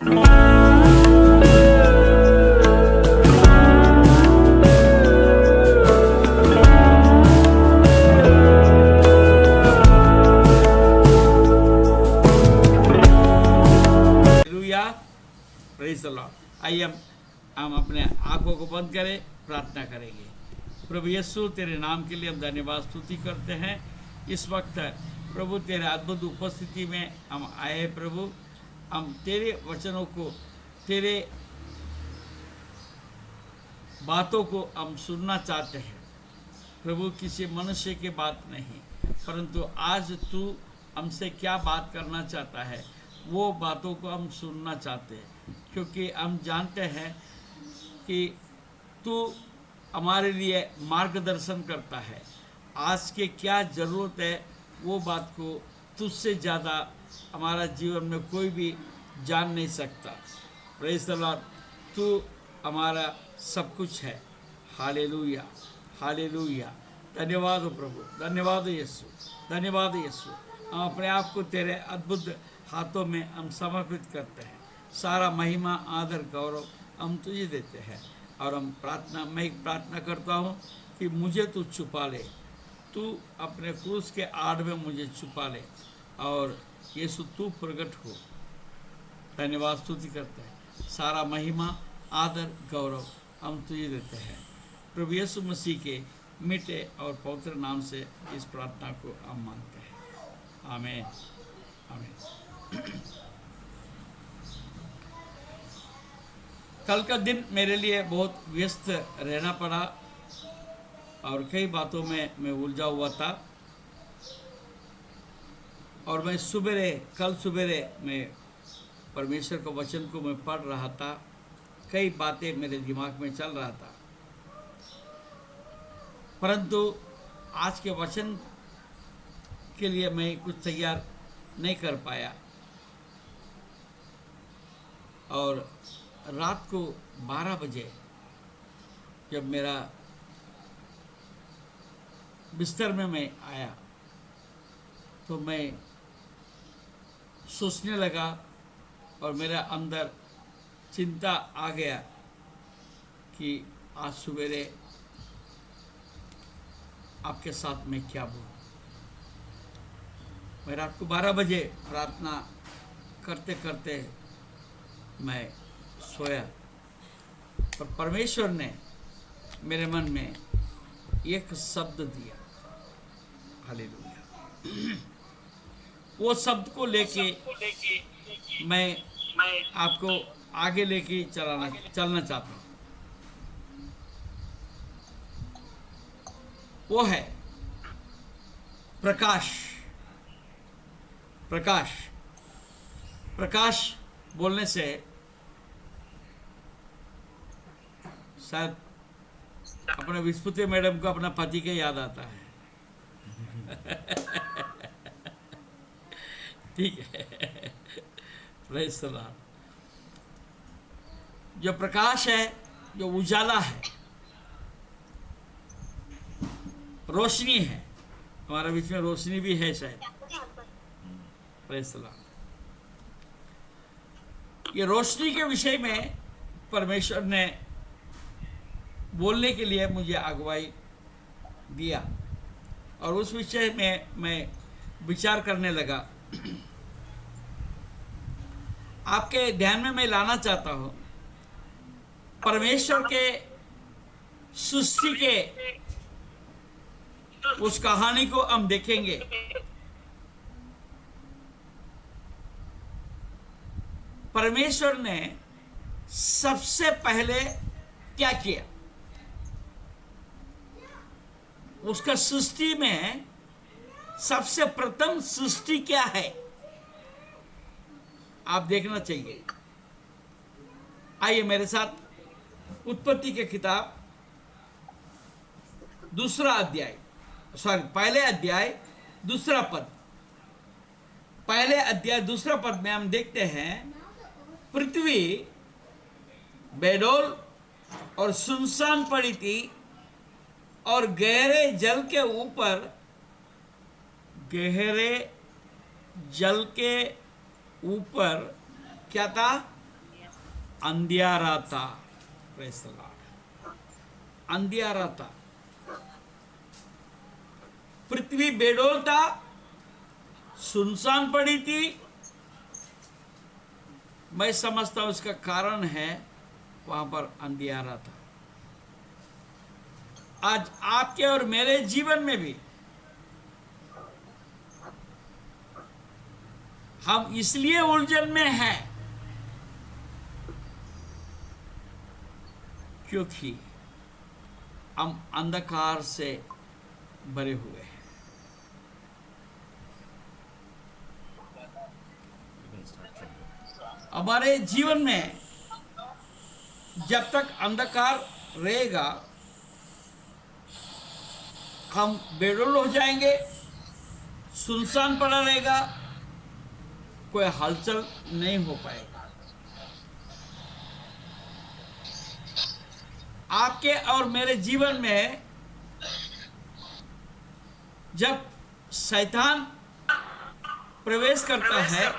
Praise the Lord. आइए हम अपने आंखों को बंद करें, प्रार्थना करेंगे। प्रभु यीशु, तेरे नाम के लिए हम धन्यवाद स्तुति करते हैं। इस वक्त प्रभु तेरे अद्भुत उपस्थिति में हम आए। प्रभु, हम तेरे वचनों को, तेरे बातों को हम सुनना चाहते हैं। प्रभु, किसी मनुष्य की बात नहीं, परंतु आज तू हमसे क्या बात करना चाहता है, वो बातों को हम सुनना चाहते हैं, क्योंकि हम जानते हैं कि तू हमारे लिए मार्गदर्शन करता है। आज के क्या ज़रूरत है, वो बात को तुझसे ज़्यादा हमारा जीवन में कोई भी जान नहीं सकता। प्रेज़ द लॉर्ड, तू हमारा सब कुछ है। Hallelujah, hallelujah. धन्यवाद हो प्रभु, धन्यवाद हो यीशु, धन्यवाद हो यीशु। हम अपने आप को तेरे अद्भुत हाथों में हम समर्पित करते हैं। सारा महिमा, आदर, गौरव हम तुझे देते हैं। और हम मैं एक प्रार्थना करता हूँ कि मुझे तू छुपा ले, तू अपने क्रूस के आड़ में मुझे छुपा ले, और यीशु तू प्रकट हो। धन्यवाद स्तुति करते हैं। सारा महिमा, आदर, गौरव हम तुझे देते हैं। प्रभु यीशु मसीह के मीठे और पवित्र नाम से इस प्रार्थना को हम मांगते हैं। आमीन, आमीन। कल का दिन मेरे लिए बहुत व्यस्त रहना पड़ा और कई बातों में मैं उलझा हुआ था। और मैं कल सुबेरे मैं परमेश्वर के वचन को मैं पढ़ रहा था। कई बातें मेरे दिमाग में चल रहा था, परंतु आज के वचन के लिए मैं कुछ तैयार नहीं कर पाया। और रात को 12 बजे जब मेरा बिस्तर में मैं आया तो मैं सोचने लगा और मेरा अंदर चिंता आ गया कि आज सवेरे आपके साथ मैं क्या बोलूं। मैं रात को 12 बजे प्रार्थना करते करते मैं सोया, और परमेश्वर ने मेरे मन में एक शब्द दिया। हालेलुया। वो शब्द को लेके मैं आपको आगे लेके चलना चाहता हूँ। वो है प्रकाश। प्रकाश, प्रकाश बोलने से शायद अपने विस्फुति मैडम को अपना पति के याद आता है। ठीक है, प्रेज़ द लॉर्ड। जो प्रकाश है, जो उजाला है, रोशनी है, हमारे बीच में रोशनी भी है शायद। Praise the Lord. ये रोशनी के विषय में परमेश्वर ने बोलने के लिए मुझे अगुवाई दिया, और उस विषय में मैं विचार करने लगा। आपके ध्यान में मैं लाना चाहता हूं, परमेश्वर के सृष्टि के उस कहानी को हम देखेंगे। परमेश्वर ने सबसे पहले क्या किया, उसका सृष्टि में सबसे प्रथम सृष्टि क्या है, आप देखना चाहिए। आइए मेरे साथ उत्पत्ति के किताब पहले अध्याय दूसरा पद। पहले अध्याय दूसरा पद में हम देखते हैं, पृथ्वी बेडौल और सुनसान पड़ी थी, और गहरे जल के ऊपर क्या था? अंधियारा था। Praise the Lord. अंधियारा था, पृथ्वी बेडोल था, सुनसान पड़ी थी। मैं समझता हूं इसका कारण है वहां पर अंधियारा था। आज आपके और मेरे जीवन में भी हम इसलिए उलझन में हैं क्योंकि हम अंधकार से भरे हुए हैं। हमारे जीवन में जब तक अंधकार रहेगा हम बेडोल हो जाएंगे, सुनसान पड़ा रहेगा, कोई हलचल नहीं हो पाएगा। आपके और मेरे जीवन में जब शैतान प्रवेश करता है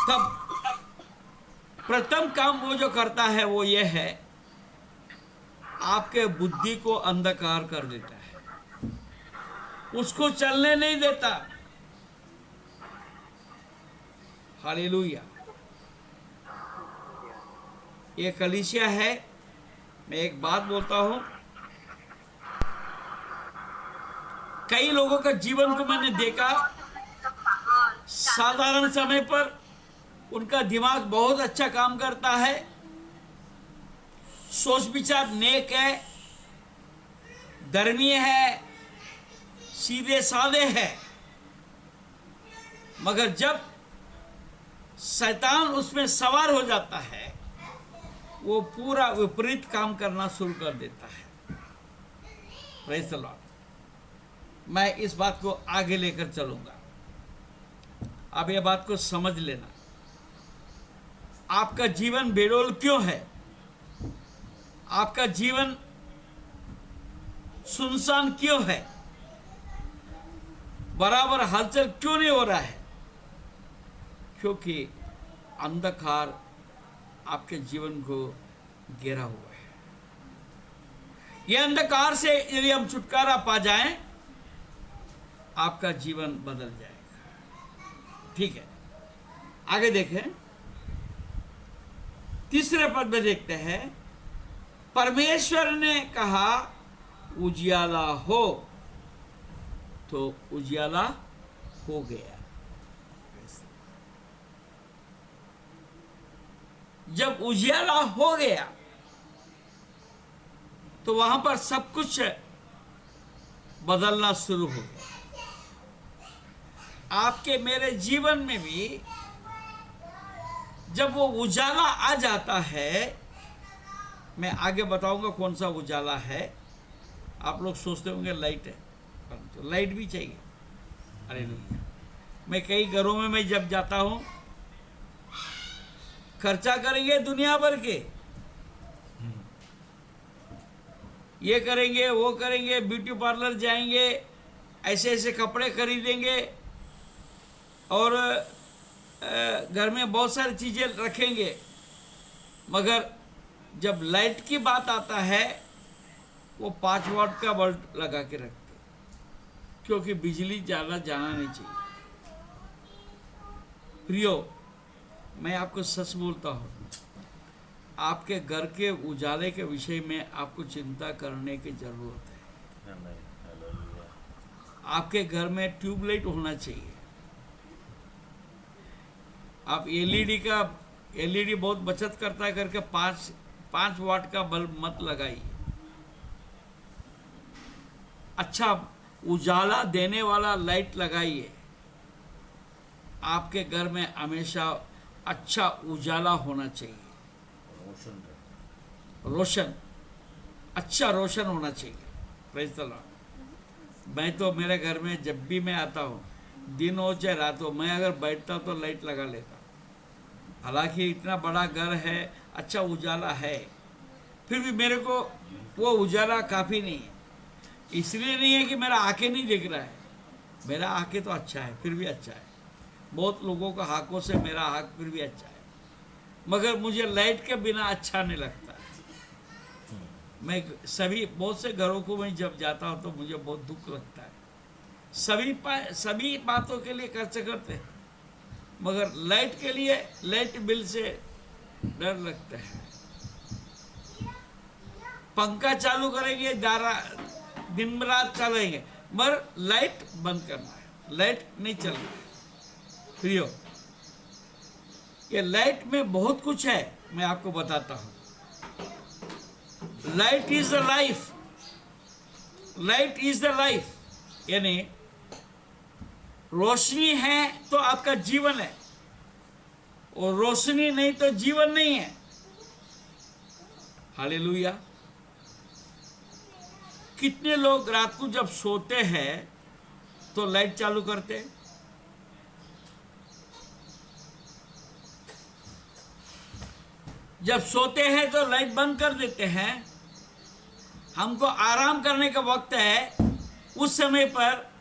तब प्रथम काम वो जो करता है वो ये है, आपके बुद्धि को अंधकार कर देता है, उसको चलने नहीं देता। हालेलुया। ये कलीसिया है। मैं एक बात बोलता हूं, कई लोगों का जीवन को मैंने देखा, साधारण समय पर उनका दिमाग बहुत अच्छा काम करता है, सोच विचार नेक है, धर्मीय है, सीधे साधे है, मगर जब शैतान उसमें सवार हो जाता है वो पूरा विपरीत काम करना शुरू कर देता है। Praise the Lord. मैं इस बात को आगे लेकर चलूंगा, आप ये बात को समझ लेना। आपका जीवन बेडोल क्यों है? आपका जीवन सुनसान क्यों है? बराबर हलचल क्यों नहीं हो रहा है? क्योंकि अंधकार आपके जीवन को घेरा हुआ है। यह अंधकार से यदि हम छुटकारा पा जाएं, आपका जीवन बदल जाएगा। ठीक है, आगे देखें। तीसरे पद में देखते हैं, परमेश्वर ने कहा उजियाला हो, तो उजियाला हो गया। जब उजियाला हो गया तो वहां पर सब कुछ बदलना शुरू हो गया। आपके मेरे जीवन में भी जब वो उजाला आ जाता है, मैं आगे बताऊंगा कौन सा उजाला है। आप लोग सोचते होंगे लाइट है, परंतु लाइट भी चाहिए। अरे नहीं, मैं कई घरों में मैं जब जाता हूं, खर्चा करेंगे दुनिया भर के, ये करेंगे वो करेंगे, ब्यूटी पार्लर जाएंगे, ऐसे ऐसे कपड़े खरीदेंगे और घर में बहुत सारी चीजें रखेंगे, मगर जब लाइट की बात आता है वो 5 वाट का बल्ब लगा के रखते, क्योंकि बिजली ज़्यादा जाना नहीं चाहिए। प्रियो, मैं आपको सच बोलता हूँ, आपके घर के उजाले के विषय में आपको चिंता करने की जरूरत है। आपके घर में ट्यूबलाइट होना चाहिए। आप एलईडी बहुत बचत करता है करके 5 वाट का बल्ब मत लगाइए। अच्छा उजाला देने वाला लाइट लगाइए। आपके घर में हमेशा अच्छा उजाला होना चाहिए, रोशन, अच्छा रोशन होना चाहिए। Praise the Lord. मैं तो मेरे घर में जब भी मैं आता हूँ, दिन हो चाहे रात हो, मैं अगर बैठता हूँ तो लाइट लगा लेता। हालांकि इतना बड़ा घर है, अच्छा उजाला है, फिर भी मेरे को वो उजाला काफ़ी नहीं है। इसलिए नहीं है कि मेरा आंखें नहीं दिख रहा है, मेरा आंखें तो अच्छा है, फिर भी अच्छा है। बहुत लोगों का आंखों से मेरा आंख फिर भी अच्छा है, मगर मुझे लाइट के बिना अच्छा नहीं लगता। मैं बहुत से घरों को मैं जब जाता हूँ तो मुझे बहुत दुख लगता है। सभी बातों के लिए खर्च करते हैं, मगर लाइट के लिए लाइट बिल से डर लगता है। पंखा चालू करेंगे, दिन रात चलेंगे, मगर लाइट बंद करना है, लाइट नहीं चलना है। प्रियो, ये लाइट में बहुत कुछ है, मैं आपको बताता हूं। Light is the life, light is the life, यानी रोशनी है तो आपका जीवन है, और रोशनी नहीं तो जीवन नहीं है। हालेलुया। कितने लोग रात को जब सोते हैं तो लाइट चालू करते हैं? जब सोते हैं तो लाइट बंद कर देते हैं। हमको आराम करने का वक्त है, उस समय पर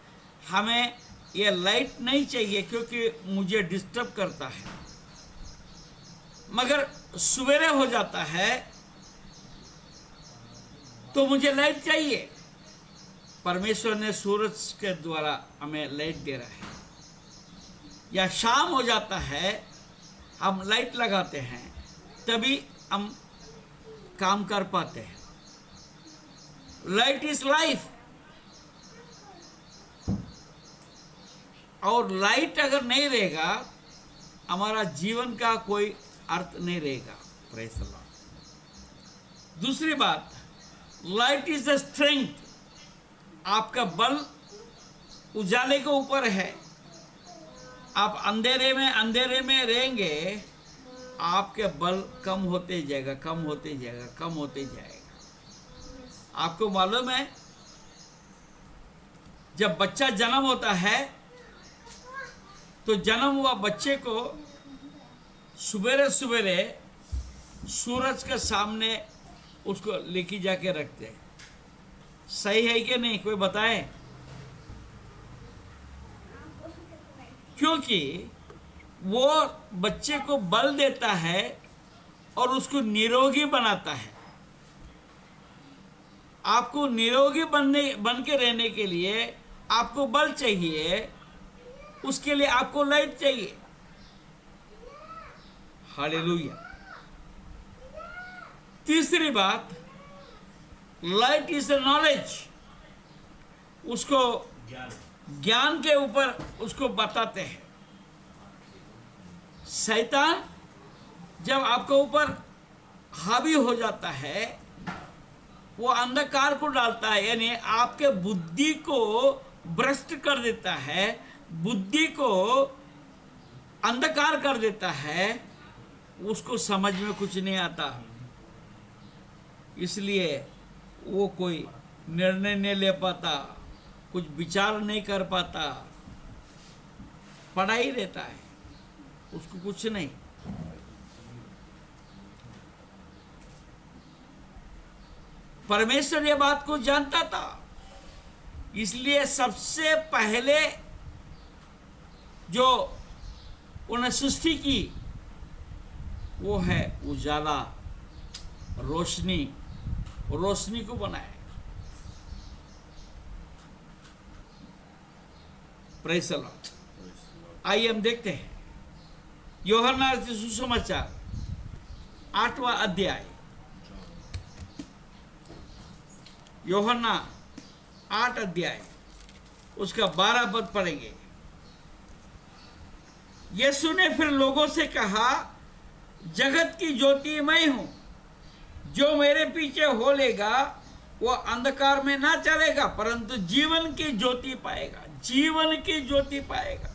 हमें यह लाइट नहीं चाहिए क्योंकि मुझे डिस्टर्ब करता है। मगर सवेरे हो जाता है तो मुझे लाइट चाहिए। परमेश्वर ने सूरज के द्वारा हमें लाइट दे रहा है। या शाम हो जाता है, हम लाइट लगाते हैं, तभी हम काम कर पाते हैं। Light is life. और लाइट अगर नहीं रहेगा, हमारा जीवन का कोई अर्थ नहीं रहेगा। Praise the Lord. दूसरी बात, लाइट इज द स्ट्रेंथ। आपका बल उजाले के ऊपर है। आप अंधेरे में रहेंगे, आपके बल कम होते जाएगा, कम होते जाएगा, कम होते जाएगा। आपको मालूम है, जब बच्चा जन्म होता है तो जन्म हुआ बच्चे को सुबेरे सुबेरे सूरज के सामने उसको लेके जाके रखते हैं। सही है कि नहीं, कोई बताए? क्योंकि वो बच्चे को बल देता है और उसको निरोगी बनाता है। आपको निरोगी बन के रहने के लिए आपको बल चाहिए, उसके लिए आपको लाइट चाहिए। हालेलुया। तीसरी बात, लाइट इज द नॉलेज। उसको ज्ञान के ऊपर उसको बताते हैं। शैतान जब आपके ऊपर हावी हो जाता है, वो अंधकार को डालता है, यानी आपके बुद्धि को भ्रष्ट कर देता है, बुद्धि को अंधकार कर देता है। उसको समझ में कुछ नहीं आता, इसलिए वो कोई निर्णय नहीं ले पाता, कुछ विचार नहीं कर पाता, पड़ा ही रहता है, उसको कुछ नहीं। परमेश्वर ये बात को जानता था, इसलिए सबसे पहले जो उन्हें सृष्टि की वो है उजाला, रोशनी, रोशनी को बनाया। Praise the Lord. आइए हम देखते हैं यूहन्ना रचित सुसमाचार 8वां अध्याय। यूहन्ना 8 अध्याय उसका 12 पद पढ़ेंगे। यीशु ने फिर लोगों से कहा, जगत की ज्योति मैं हूं, जो मेरे पीछे हो लेगा वो अंधकार में ना चलेगा परंतु जीवन की ज्योति पाएगा। जीवन की ज्योति पाएगा।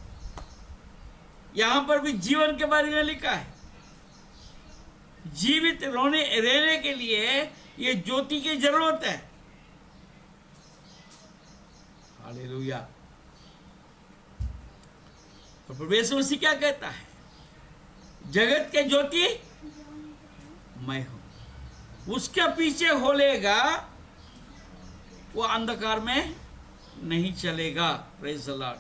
यहां पर भी जीवन के बारे में लिखा है। जीवित रहने के लिए ये ज्योति की जरूरत है। हालेलुया। और प्रभु यीशु मसीह क्या कहता है? जगत के ज्योति मैं हूं, उसके पीछे हो लेगा वो अंधकार में नहीं चलेगा। Praise the Lord.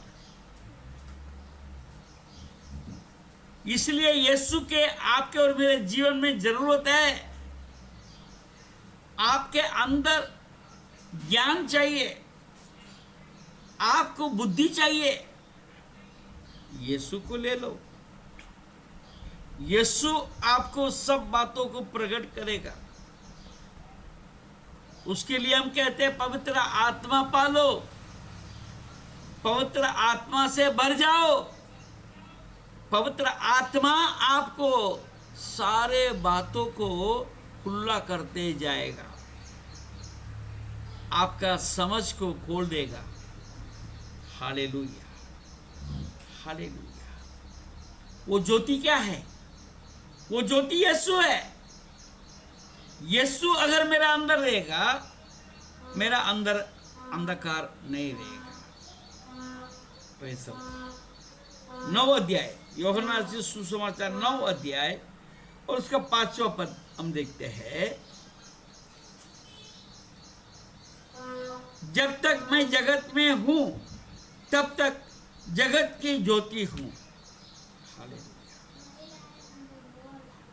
इसलिए यीशु के आपके और मेरे जीवन में जरूरत है। आपके अंदर ज्ञान चाहिए, आपको बुद्धि चाहिए, यीशु को ले लो। यीशु आपको सब बातों को प्रकट करेगा। उसके लिए हम कहते हैं पवित्र आत्मा पालो, पवित्र आत्मा से भर जाओ। पवित्र आत्मा आपको सारे बातों को खुला करते जाएगा, आपका समझ को खोल देगा। Hallelujah, hallelujah. वो ज्योति क्या है? वो ज्योति यीशु है। यीशु अगर मेरा अंदर रहेगा, मेरा अंदर अंधकार नहीं रहेगा। 9 अध्याय यूहन्ना से सुसमाचार 9 अध्याय और उसका 5वां पद हम देखते हैं। जब तक मैं जगत में हूं तब तक जगत की ज्योति हूं।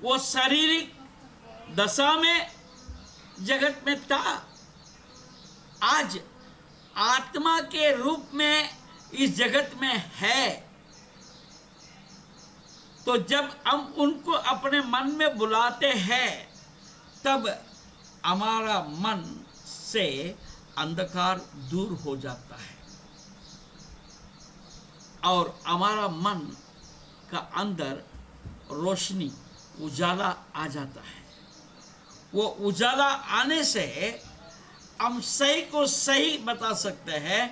वो शारीरिक दशा में जगत में था, आज आत्मा के रूप में इस जगत में है। तो जब हम उनको अपने मन में बुलाते हैं तब हमारा मन से अंधकार दूर हो जाता है और हमारा मन का अंदर रोशनी, उजाला आ जाता है। वो उजाला आने से हम सही को सही बता सकते हैं,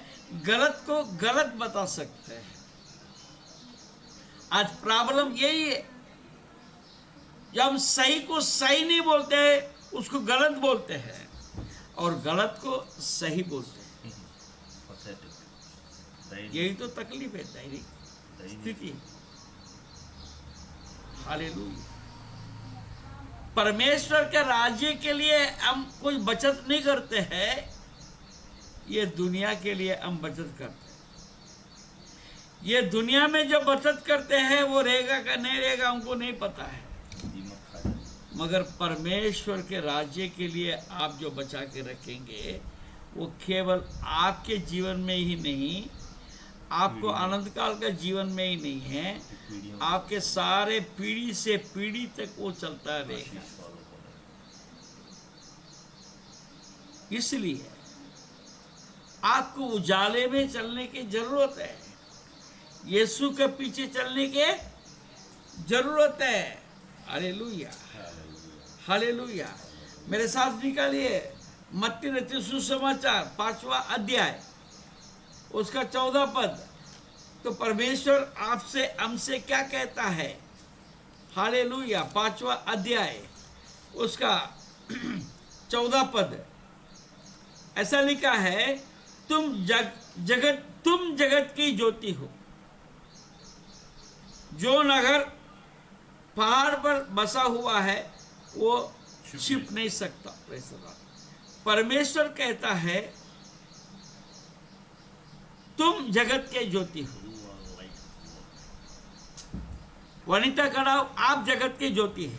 गलत को गलत बता सकते हैं। आज प्रॉब्लम यही है, जब हम सही को सही नहीं बोलते हैं, उसको गलत बोलते हैं और गलत को सही बोलते हैं। यही तो तकलीफ है, दैनिक स्थिति। हालेलुया। परमेश्वर के राज्य के लिए हम कोई बचत नहीं करते हैं, ये दुनिया के लिए हम बचत करते हैं। ये दुनिया में जो बचत करते हैं वो रहेगा का नहीं रहेगा हमको नहीं पता है, मगर परमेश्वर के राज्य के लिए आप जो बचा के रखेंगे वो केवल आपके जीवन में ही नहीं, आपको अनंत काल का जीवन में ही नहीं है, आपके सारे पीढ़ी से पीढ़ी तक वो चलता रहेगा। इसलिए आपको उजाले में चलने की जरूरत है, यीशु के पीछे चलने की जरूरत है। Hallelujah, hallelujah. मेरे साथ निकालिए मत्ती रचित सुसमाचार 5वां अध्याय उसका 14 पद। तो परमेश्वर आपसे हमसे क्या कहता है? हालेलुया। 5वां अध्याय उसका 14 पद ऐसा लिखा है, तुम जगत की ज्योति हो। जो नगर पहाड़ पर बसा हुआ है वो छिप नहीं सकता। परमेश्वर कहता है तुम जगत के ज्योति हो। वनिता कड़ाव आप जगत की ज्योति है।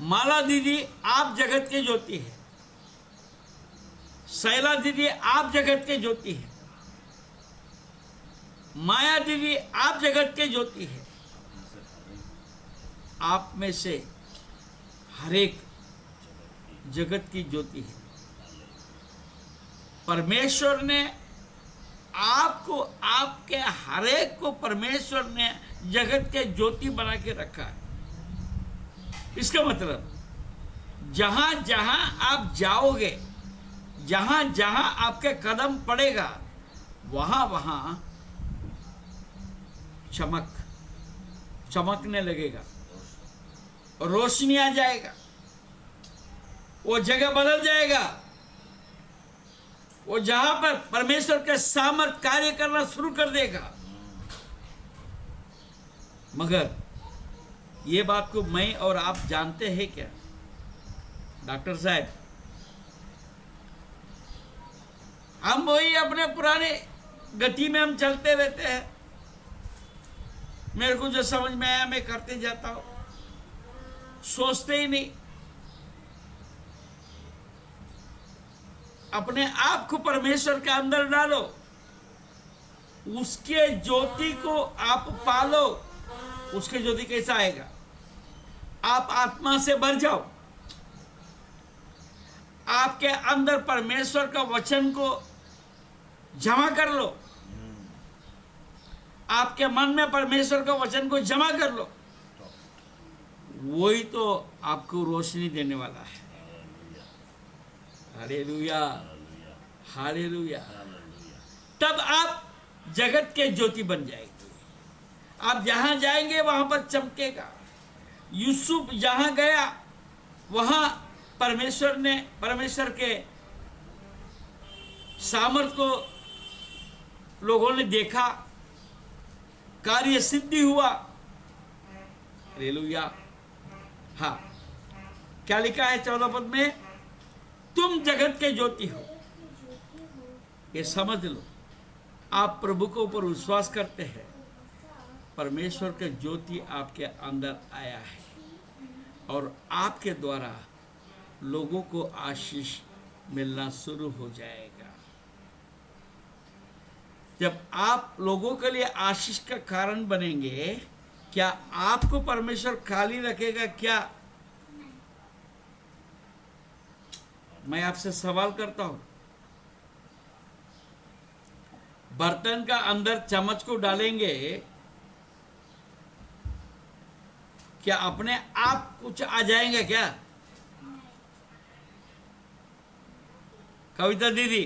माला दीदी आप जगत के ज्योति है। शैला दीदी आप जगत के ज्योति है। माया दीदी आप जगत के ज्योति है। आप में से हर एक जगत की ज्योति है। परमेश्वर ने आपको, आपके हर एक को परमेश्वर ने जगत के ज्योति बना के रखा है। इसका मतलब जहां जहां आप जाओगे, जहां जहां आपके कदम पड़ेगा, वहां वहां चमकने लगेगा, रोशनी आ जाएगा, वो जगह बदल जाएगा। वो जहां पर परमेश्वर के सामर्थ कार्य करना शुरू कर देगा। मगर ये बात को मैं और आप जानते हैं क्या डॉक्टर साहब? हम वही अपने पुराने गति में हम चलते रहते हैं। मेरे को जो समझ में आया मैं करते जाता हूं, सोचते ही नहीं। अपने आप को परमेश्वर के अंदर डालो, उसके ज्योति को आप पालो। उसके ज्योति कैसा आएगा? आप आत्मा से भर जाओ, आपके अंदर परमेश्वर का वचन को जमा कर लो, आपके मन में परमेश्वर का वचन को जमा कर लो, वही तो आपको रोशनी देने वाला है। Hallelujah, hallelujah. तब आप जगत के ज्योति बन जाएंगे। आप जहां जाएंगे वहां पर चमकेगा। यूसुफ जहां गया वहां परमेश्वर के सामर्थ को लोगों ने देखा, कार्य सिद्धि हुआ। हालेलुया। हाँ, क्या लिखा है 14 पद में? तुम जगत के ज्योति हो। ये समझ लो, आप प्रभु के ऊपर विश्वास करते हैं, परमेश्वर का ज्योति आपके अंदर आया है और आपके द्वारा लोगों को आशीष मिलना शुरू हो जाएगा। जब आप लोगों के लिए आशीष का कारण बनेंगे, क्या आपको परमेश्वर खाली रखेगा क्या? मैं आपसे सवाल करता हूं, बर्तन का अंदर चम्मच को डालेंगे, क्या अपने आप कुछ आ जाएंगे क्या? कविता दीदी,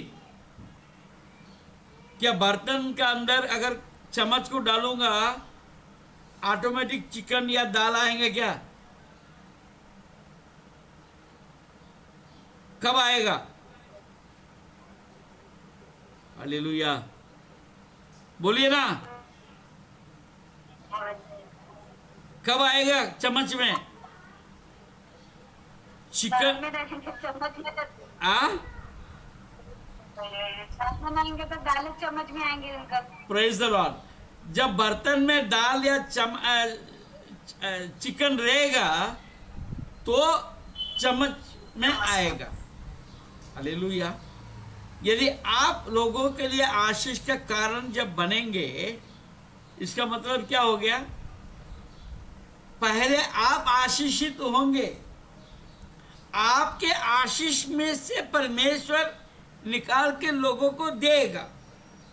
क्या बर्तन का अंदर अगर चम्मच को डालूंगा ऑटोमेटिक चिकन या दाल आएंगे क्या? कब आएगा? हालेलुया, बोलिए ना, कब आएगा चम्मच में चिकन? बनाएंगे तो दाल चम्मच में आएंगे उनका। Praise the Lord. जब बर्तन में दाल या चिकन रहेगा तो चम्मच में आएगा। हालेलुया। यदि आप लोगों के लिए आशीष का कारण जब बनेंगे, इसका मतलब क्या हो गया? पहले आप आशीषित होंगे, आपके आशीष में से परमेश्वर निकाल के लोगों को देगा।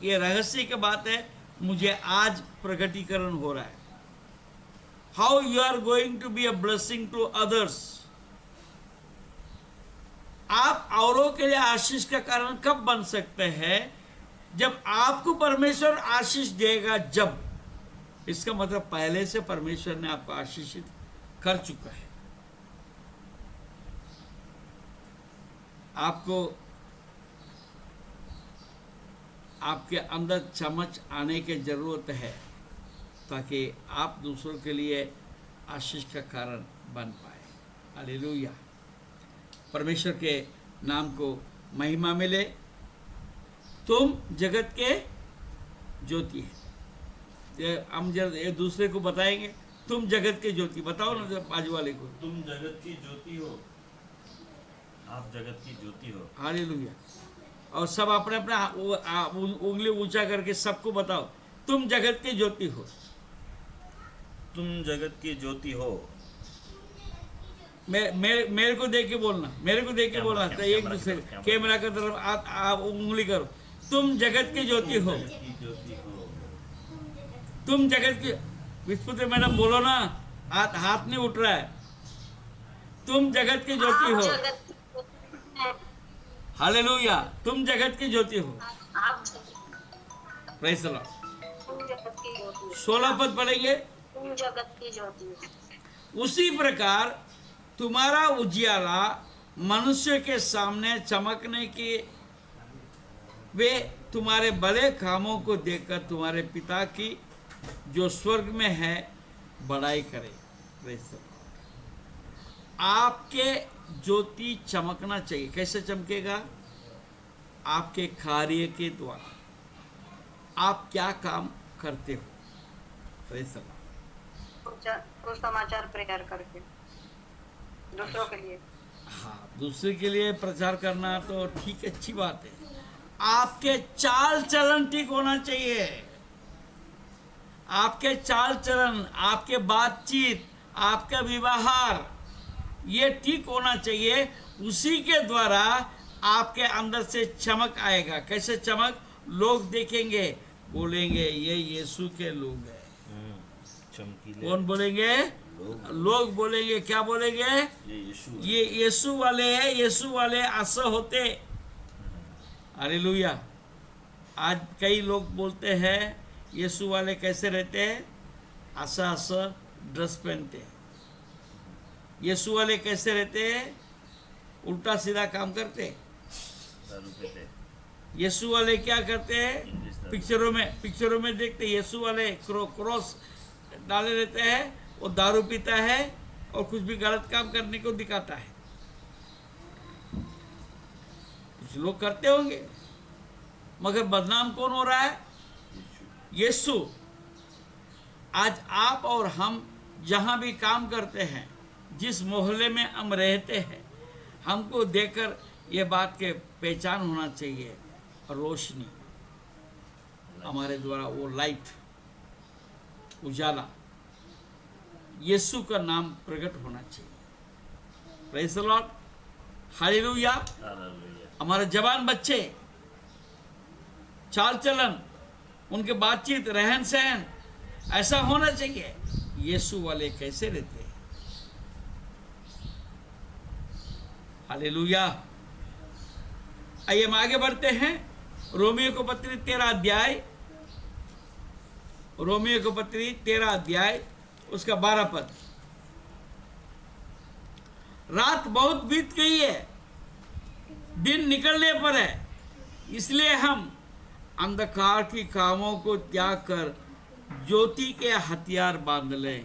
ये रहस्य की बात है, मुझे आज प्रकटीकरण हो रहा है। How you are going to be a blessing to others. आप औरों के लिए आशीष का कारण कब बन सकते हैं? जब आपको परमेश्वर आशीष देगा। जब, इसका मतलब पहले से परमेश्वर ने आपको आशीषित कर चुका है। आपको आपके अंदर चमच आने की जरूरत है ताकि आप दूसरों के लिए आशीष का कारण बन पाए। हालेलुया। परमेश्वर के नाम को महिमा मिले। तुम जगत के ज्योति है। हम जब एक दूसरे को बताएंगे, तुम जगत के ज्योति, बताओ ना बाजू वाले को, तुम जगत की ज्योति हो, आप जगत की ज्योति हो। हालेलुया। और सब अपने अपना उंगली ऊंचा करके सबको बताओ, तुम जगत के ज्योति हो। तुम जगत की ज्योति हो। मेरे को देख के बोलना, मेरे को देख के बोलना। तो एक दूसरे कैमरा की तरफ आप उंगली करो। तुम जगत की ज्योति हो। तुम जगत की, विस्फुट मैडम बोलो ना, हाथ नहीं उठ रहा है। तुम जगत की ज्योति हो। हालेलुया। तुम जगत की ज्योति हो। Praise the Lord. 16 पद पढ़ेंगे। तुम जगत की ज्योति। उसी प्रकार तुम्हारा उजियाला मनुष्य के सामने चमकने के वे तुम्हारे भले कामों को देखकर तुम्हारे पिता की जो स्वर्ग में है बड़ाई करे। Praise the Lord. आपके ज्योति चमकना चाहिए। कैसे चमकेगा? आपके कार्य के द्वारा। आप क्या काम करते हो? Praise the Lord. सुसमाचार प्रेयर करके दूसरों के लिए। हाँ, दूसरे के लिए प्रचार करना तो ठीक, अच्छी बात है। आपके चाल चलन ठीक होना चाहिए। आपके चाल चलन, आपके बातचीत, आपका व्यवहार, ये ठीक होना चाहिए। उसी के द्वारा आपके अंदर से चमक आएगा। कैसे चमक? लोग देखेंगे, बोलेंगे ये यीशु के लोग हैं। चमकीले कौन बोलेंगे? लोग बोलेंगे। क्या बोलेंगे? ये यीशु वाले हैं, यीशु वाले ऐसा होते। हालेलुया। आज कई लोग बोलते हैं यीशु वाले कैसे रहते हैं? ऐसा ऐसा ड्रेस पहनते हैं। यीशु वाले कैसे रहते हैं? उल्टा सीधा काम करते हैं। दारू पीते। यीशु वाले क्या करते हैं? पिक्चरों में देखते हैं यीशु वाले क्रॉस डाले रहते हैं, वो दारू पीता है और कुछ भी गलत काम करने को दिखाता है। कुछ लोग करते होंगे, मगर बदनाम कौन हो रहा है? यीशु। आज आप और हम जहां भी काम करते हैं, जिस मोहल्ले में हम रहते हैं, हमको देखकर ये बात के पहचान होना चाहिए। रोशनी हमारे द्वारा, वो लाइट, उजाला, यीशु का नाम प्रकट होना चाहिए। Praise the Lord, hallelujah. हमारे जवान बच्चे, चाल चलन, उनके बातचीत, रहन सहन ऐसा होना चाहिए। यीशु वाले कैसे रहते हैं? हालेलुया। आइए हम आगे बढ़ते हैं। रोमियो को पत्री 13 अध्याय, रोमियो को पत्री 13 अध्याय उसका 12 पद। रात बहुत बीत गई है, दिन निकलने पर है, इसलिए हम अंधकार की कामों को त्याग कर ज्योति के हथियार बांध लें।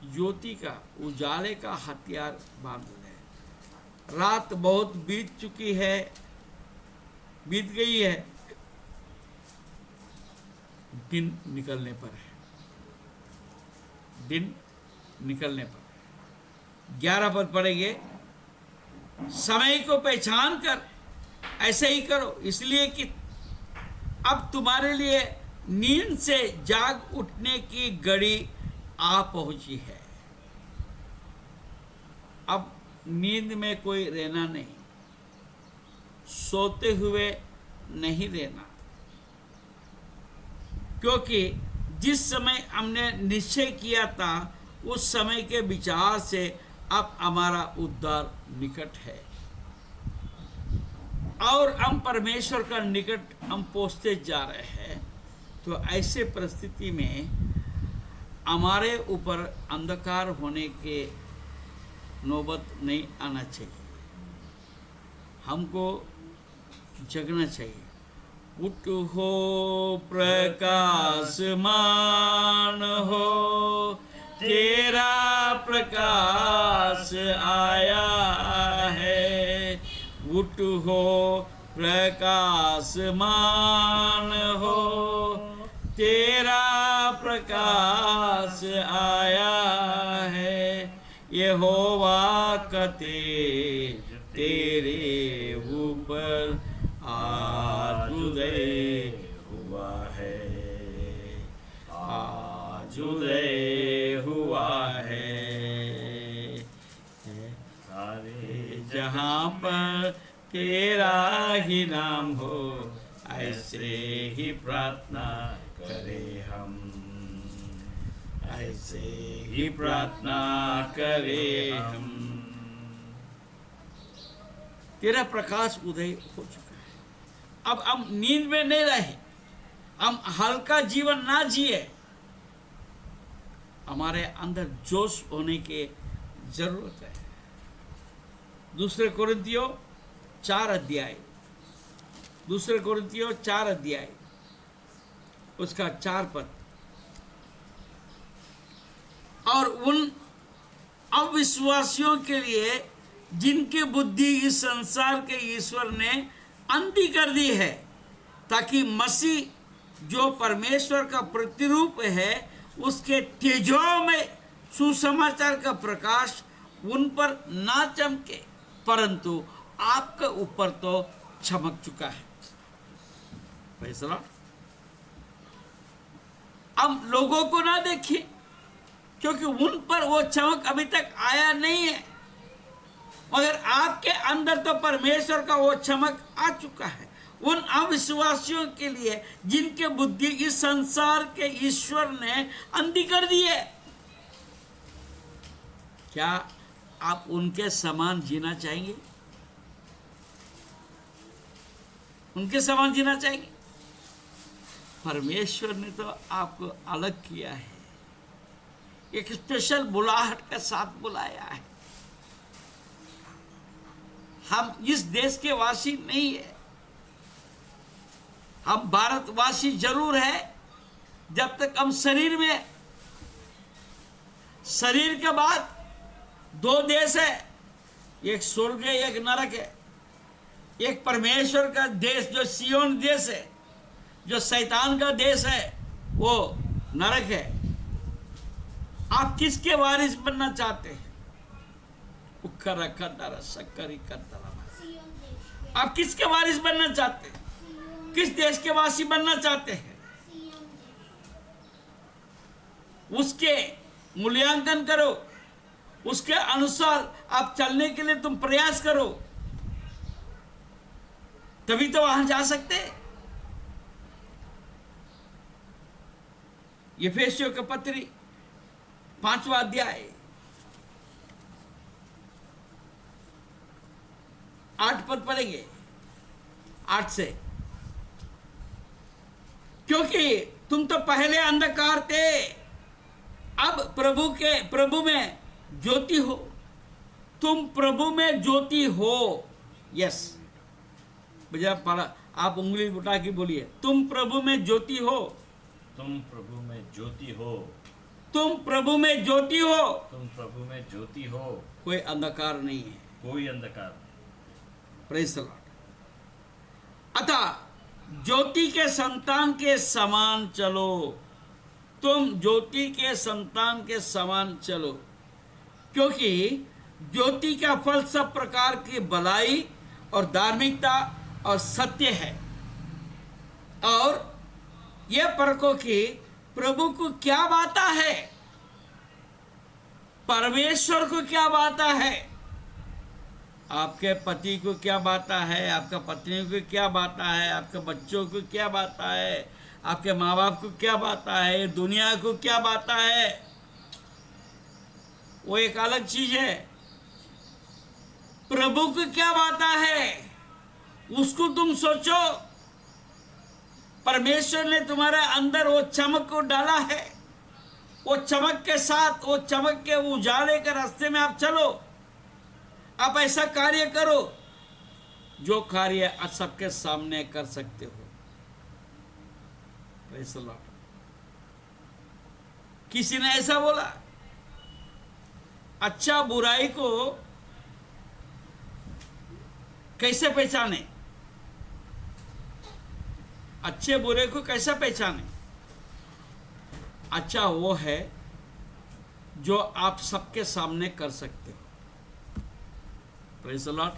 ज्योति का, उजाले का हथियार बांध लें। रात बहुत बीत चुकी है, बीत गई है, दिन निकलने पर है। दिन निकलने पर 11 पद पढ़ेंगे। समय को पहचान कर ऐसे ही करो, इसलिए कि अब तुम्हारे लिए नींद से जाग उठने की घड़ी आ पहुंची है। अब नींद में कोई रहना नहीं, सोते हुए नहीं रहना, क्योंकि जिस समय हमने निश्चय किया था उस समय के विचार से अब हमारा उद्धार निकट है और हम परमेश्वर का निकट हम पहुंचते जा रहे हैं। तो ऐसे परिस्थिति में हमारे ऊपर अंधकार होने के नौबत नहीं आना चाहिए। हमको जगना चाहिए। उठ हो प्रकाशमान हो, तेरा प्रकाश आया है। उठ हो प्रकाशमान हो, तेरा प्रकाश आया है। यहोवा का तेज तेरे ऊपर आज उदय हुआ है, आज उदय हुआ है। सारे जहां पर तेरा ही नाम हो, ऐसे ही प्रार्थना करें हम, ऐसे ही प्रार्थना करें हम। तेरा प्रकाश उदय हो चुका है। अब हम नींद में नहीं रहे, हम हल्का जीवन ना जिए। हमारे अंदर जोश होने की जरूरत है। दूसरे कोरिन्थियों 4 अध्याय, दूसरे कोरिन्थियों 4 अध्याय उसका 4 पद। और उन अविश्वासियों के लिए जिनकी बुद्धि इस संसार के ईश्वर ने अंधी कर दी है, ताकि मसीह जो परमेश्वर का प्रतिरूप है उसके तेजों में सुसमाचार का प्रकाश उन पर ना चमके, परंतु आपके ऊपर तो चमक चुका है। Praise the Lord। हम लोगों को ना देखिए, क्योंकि उन पर वो चमक अभी तक आया नहीं है, मगर आपके अंदर तो परमेश्वर का वो चमक आ चुका है। उन अविश्वासियों के लिए जिनके बुद्धि इस संसार के ईश्वर ने अंधी कर दी है, क्या आप उनके समान जीना चाहेंगे? उनके समान जीना चाहेंगे? परमेश्वर ने तो आपको अलग किया है, एक स्पेशल बुलाहट के साथ बुलाया है। हम इस देश के वासी नहीं है, हम भारतवासी जरूर है जब तक हम शरीर में। शरीर के बाद दो देश है, एक स्वर्ग है, एक नरक है। एक परमेश्वर का देश जो सियोन देश है, जो शैतान का देश है, वो नरक है। आप किसके वारिस बनना चाहते हैं? आप किसके वारिस बनना चाहते हैं? किस देश के वासी बनना चाहते हैं? उसके मूल्यांकन करो, उसके अनुसार आप चलने के लिए तुम प्रयास करो, तभी तो वहां जा सकते हैं। एफेसियों के पत्री 5वां अध्याय 8 पद पढ़ेंगे, 8 से। क्योंकि तुम तो पहले अंधकार थे, अब प्रभु में ज्योति हो। तुम प्रभु में ज्योति हो। यस, भैया पढ़ा, आप उंगली उठा के बोलिए, तुम प्रभु में ज्योति हो। तुम प्रभु में ज्योति हो। तुम प्रभु में ज्योति हो। तुम प्रभु में ज्योति हो। कोई अंधकार नहीं है, कोई अंधकार। Praise the Lord. अतः ज्योति के संतान के समान चलो। तुम ज्योति के संतान के समान चलो, क्योंकि ज्योति का फल सब प्रकार की भलाई और धार्मिकता और सत्य है। और यह परखो कि प्रभु को क्या बाता है, परमेश्वर को क्या बाता है, आपके पति को क्या बाता है, आपका पत्नी को क्या बाता है, आपके बच्चों को क्या बाता है, आपके माँ बाप को क्या बाता है, दुनिया को क्या बाता है, वो एक अलग चीज है। प्रभु को क्या बाता है, उसको तुम सोचो। परमेश्वर ने तुम्हारे अंदर वो चमक को डाला है, वो चमक के साथ, वो चमक के उजाले के रास्ते में आप चलो। आप ऐसा कार्य करो जो कार्य आप सबके सामने कर सकते हो। Praise the Lord. किसी ने ऐसा बोला, अच्छा बुराई को कैसे पहचाने, अच्छे बुरे को कैसे पहचाने? अच्छा वो है जो आप सबके सामने कर सकते हो। Praise the Lord.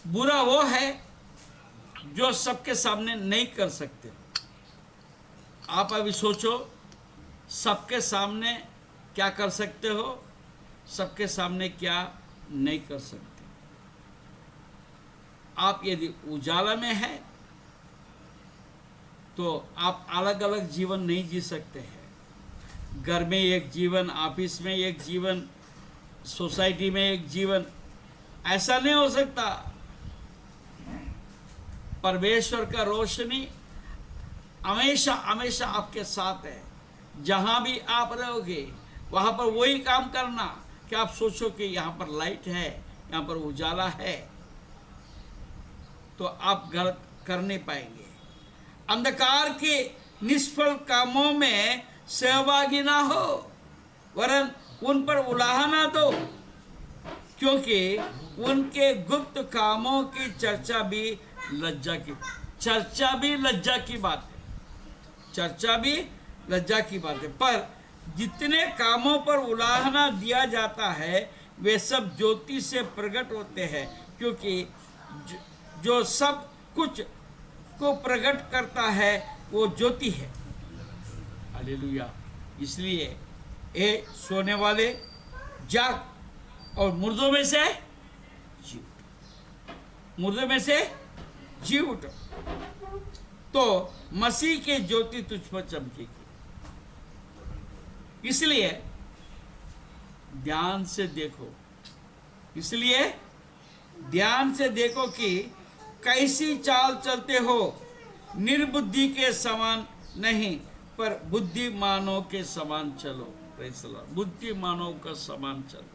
बुरा वो है जो सबके सामने नहीं कर सकते। आप अभी सोचो, सबके सामने क्या कर सकते हो, सबके सामने क्या नहीं कर सकते। आप यदि उजाला में है तो आप अलग अलग जीवन नहीं जी सकते हैं। घर में एक जीवन, ऑफिस में एक जीवन, सोसाइटी में एक जीवन, ऐसा नहीं हो सकता। परमेश्वर का रोशनी हमेशा हमेशा आपके साथ है। जहां भी आप रहोगे वहां पर वही काम करना कि आप सोचो कि यहाँ पर लाइट है, यहाँ पर उजाला है, तो आप गलत कर नहीं पाएंगे। अंधकार के निष्फल कामों में सहभागी ना हो, वरन उन पर उलाहा ना दो, क्योंकि उनके गुप्त कामों की चर्चा भी लज्जा की बात है। चर्चा भी लज्जा की बात है, पर जितने कामों पर उलाहना दिया जाता है वे सब ज्योति से प्रकट होते हैं, क्योंकि जो सब कुछ को प्रकट करता है वो ज्योति है। हालेलुया। इसलिए ए सोने वाले जाग और मुर्दों में से जी उठो, मुर्दों में से जी उठो, तो मसीह की ज्योति तुझ पर चमकेगी। इसलिए ध्यान से देखो, इसलिए ध्यान से देखो कि कैसी चाल चलते हो, निर्बुद्धि के समान नहीं पर बुद्धिमानों के समान चलो। Praise the Lord. बुद्धिमानों का समान चलो।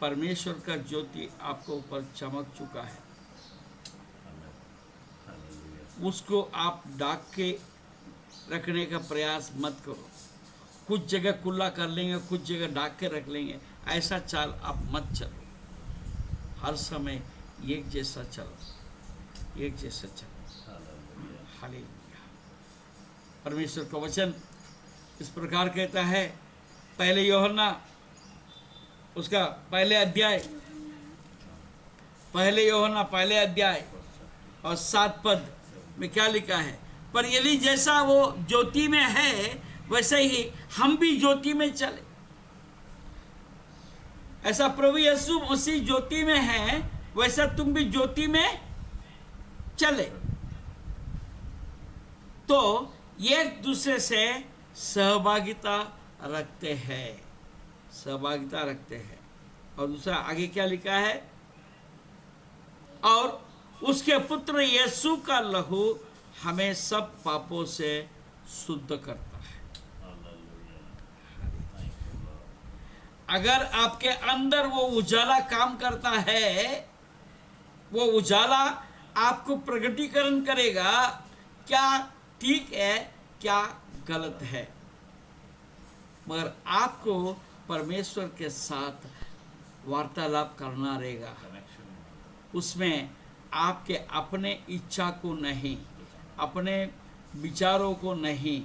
परमेश्वर का ज्योति आपको ऊपर चमक चुका है, उसको आप ढक के रखने का प्रयास मत करो। कुछ जगह खुला कर लेंगे, कुछ जगह ढक के रख लेंगे, ऐसा चाल आप मत चलो। हर समय एक जैसा चलो, एक जैसा चलो। हालेलुया। परमेश्वर का वचन इस प्रकार कहता है, पहले यूहन्ना उसका पहले अध्याय और 7 पद में क्या लिखा है, पर यदि जैसा वो ज्योति में है वैसे ही हम भी ज्योति में चले। ऐसा प्रभु यीशु मसीह ज्योति में है, वैसा तुम भी ज्योति में चले, तो एक दूसरे से सहभागिता रखते हैं, सहभागिता रखते हैं। और दूसरा आगे क्या लिखा है, और उसके पुत्र यीशु का लहू हमें सब पापों से शुद्ध करता है। अगर आपके अंदर वो उजाला काम करता है, वो उजाला आपको प्रकटीकरण करेगा क्या ठीक है क्या गलत है। मगर आपको परमेश्वर के साथ वार्तालाप करना रहेगा, उसमें आपके अपने इच्छा को नहीं, अपने विचारों को नहीं,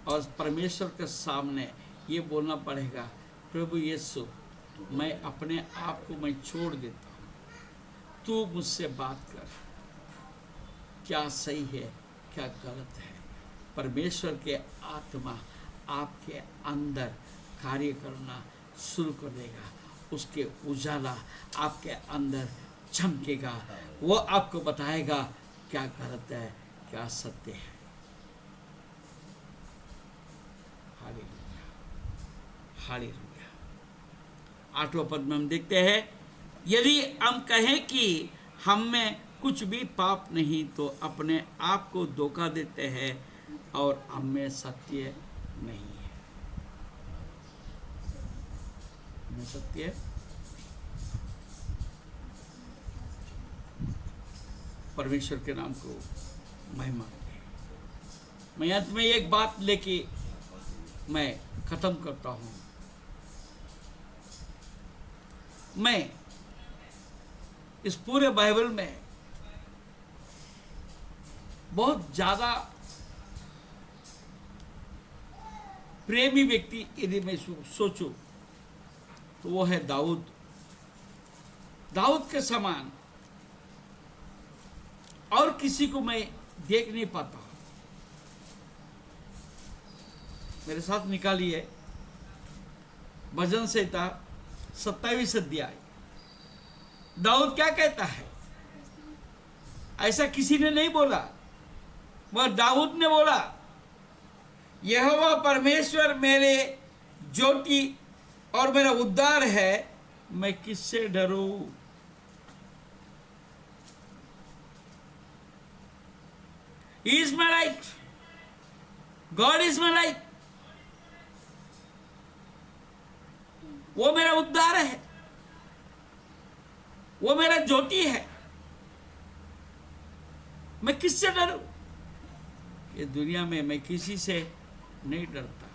और परमेश्वर के सामने ये बोलना पड़ेगा, प्रभु यीशु मैं अपने आप को मैं छोड़ देता हूँ, तू मुझसे बात कर, क्या सही है क्या गलत है। परमेश्वर के आत्मा आपके अंदर कार्य करना शुरू कर देगा, उसके उजाला आपके अंदर चमकेगा, वो आपको बताएगा क्या गलत है क्या सत्य है। Hallelujah, hallelujah. 8वें पद में हम देखते हैं, यदि हम कहें कि हम में कुछ भी पाप नहीं तो अपने आप को धोखा देते हैं और हम में सत्य नहीं है। में सत्य परमेश्वर के नाम को महिमा। मैं अंत में एक बात लेके मैं खत्म करता हूं। मैं इस पूरे बाइबल में बहुत ज्यादा प्रेमी व्यक्ति यदि मैं सोचूं तो वो है दाऊद। दाऊद के समान और किसी को मैं देख नहीं पाता। मेरे साथ निकालिए भजन संहिता 27 अध्याय। दाऊद क्या कहता है? ऐसा किसी ने नहीं बोला, वह दाऊद ने बोला, यहोवा परमेश्वर मेरे ज्योति और मेरा उद्धार है, मैं किससे डरूं। He is my light. God is my light. वो मेरा उद्धार है, वो मेरा ज्योति है, मैं किससे डरूं। ये दुनिया में मैं किसी से नहीं डरता।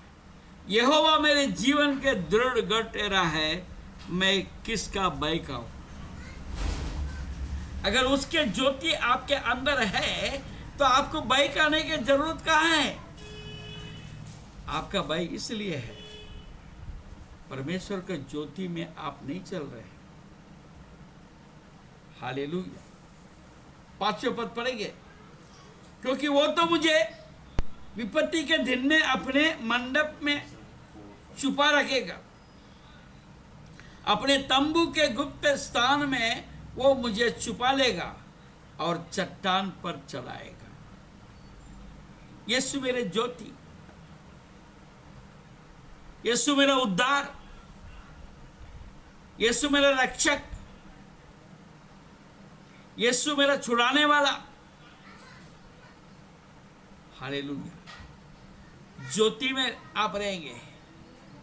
यहोवा मेरे जीवन के दृढ़ गढ़ है, मैं किसका भय खाऊं। अगर उसके ज्योति आपके अंदर है तो आपको भय करने की जरूरत कहाँ है? आपका भय इसलिए है परमेश्वर के ज्योति में आप नहीं चल रहे। हालेलुया। 5वें पद पढ़ेंगे। क्योंकि वो तो मुझे विपत्ति के दिन में अपने मंडप में छुपा रखेगा, अपने तंबू के गुप्त स्थान में वो मुझे छुपा लेगा और चट्टान पर चलाएगा। यीशु मेरे ज्योति, यीशु मेरा उद्धार, यीशु मेरा रक्षक, यीशु मेरा छुड़ाने वाला। हालेलुया। ज्योति में आप रहेंगे,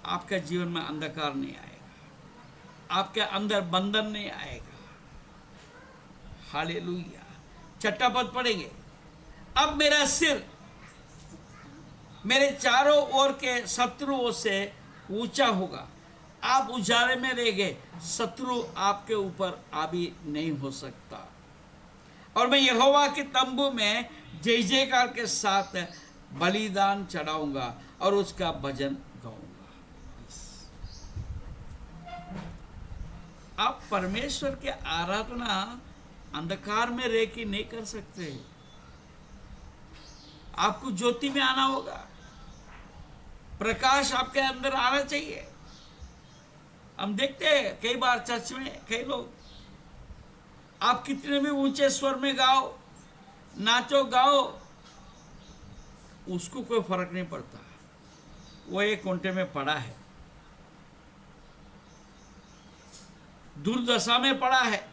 आपका जीवन में अंधकार नहीं आएगा, आपके अंदर बंधन नहीं आएगा। हालेलुया। 6वां पद पढ़ेंगे। अब मेरा सिर मेरे चारों ओर के शत्रुओं से ऊंचा होगा। आप उजाले में रहेंगे, शत्रु आपके ऊपर हावी नहीं हो सकता। और मैं यहोवा के तंबू में जय जयकार के साथ बलिदान चढ़ाऊंगा और उसका भजन गाऊंगा। आप परमेश्वर के आराधना अंधकार में रह के नहीं कर सकते। आपको ज्योति में आना होगा, प्रकाश आपके अंदर आना चाहिए। हम देखते हैं कई बार चर्च में कई लोग, आप कितने भी ऊंचे स्वर में गाओ, नाचो गाओ, उसको कोई फर्क नहीं पड़ता। वो एक कोंटे में पड़ा है, दुर्दशा में पड़ा है।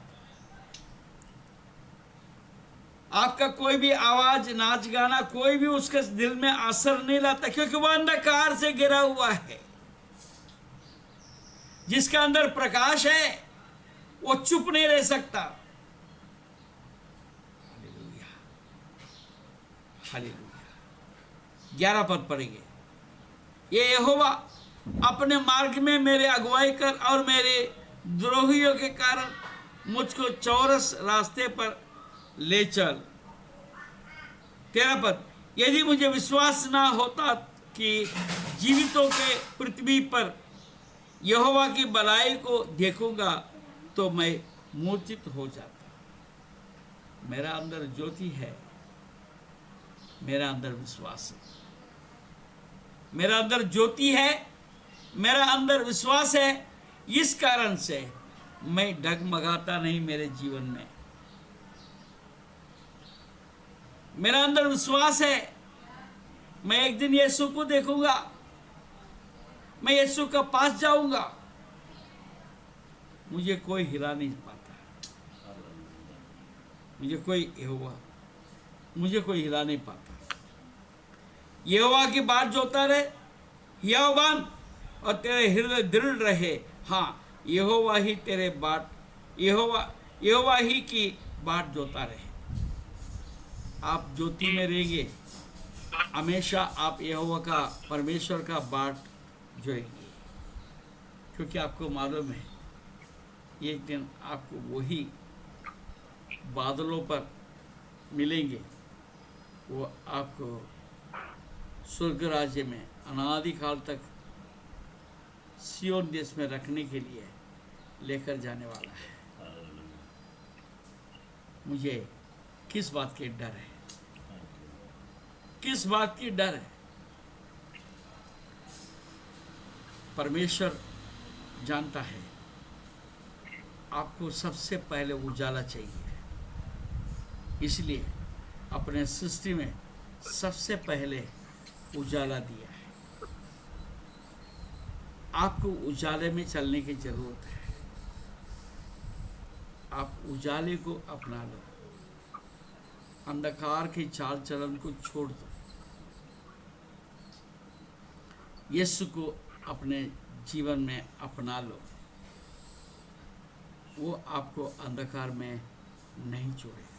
आपका कोई भी आवाज, नाच गाना, कोई भी उसके दिल में असर नहीं लाता, क्योंकि वह अंधकार से घिरा हुआ है। जिसका अंदर प्रकाश है वो चुप नहीं रह सकता। Hallelujah, hallelujah. 11 पद पढ़ेंगे। ये यहोवा अपने मार्ग में मेरे अगुवाई कर और मेरे द्रोहियों के कारण मुझको चौरस रास्ते पर ले चल। 13 पद। यदि मुझे विश्वास ना होता कि जीवितों के पृथ्वी पर यहोवा की भलाई को देखूंगा तो मैं मूर्छित हो जाता। मेरा अंदर ज्योति है, मेरा अंदर विश्वास है, मेरा अंदर ज्योति है, मेरा अंदर विश्वास है। इस कारण से मैं डगमगाता नहीं। मेरे जीवन में मेरा अंदर विश्वास है, मैं एक दिन यीशु को देखूंगा, मैं यीशु के पास जाऊंगा, मुझे कोई हिला नहीं पाता। मुझे कोई हिला नहीं पाता। यहोवा की बात जोता रहे, यहोवान, और तेरे हृदय दृढ़ रहे। हाँ, यहोवा ही तेरे बाट, यहोवा ही की बाट जोता रहे। आप ज्योति में रहेंगे, हमेशा आप यहोवा का, परमेश्वर का बाट जोएंगे, क्योंकि आपको मालूम है एक दिन आपको वही बादलों पर मिलेंगे। वो आपको स्वर्ग राज्य में अनादिकाल तक सियोन देश में रखने के लिए लेकर जाने वाला है। मुझे किस बात की डर है? किस बात की डर है? परमेश्वर जानता है आपको सबसे पहले उजाला चाहिए, इसलिए अपने सृष्टि में सबसे पहले उजाला दिया है। आपको उजाले में चलने की जरूरत है। आप उजाले को अपना लो, अंधकार के चाल चलन को छोड़ दो, यीशु को अपने जीवन में अपना लो। वो आपको अंधकार में नहीं छोड़ेगा।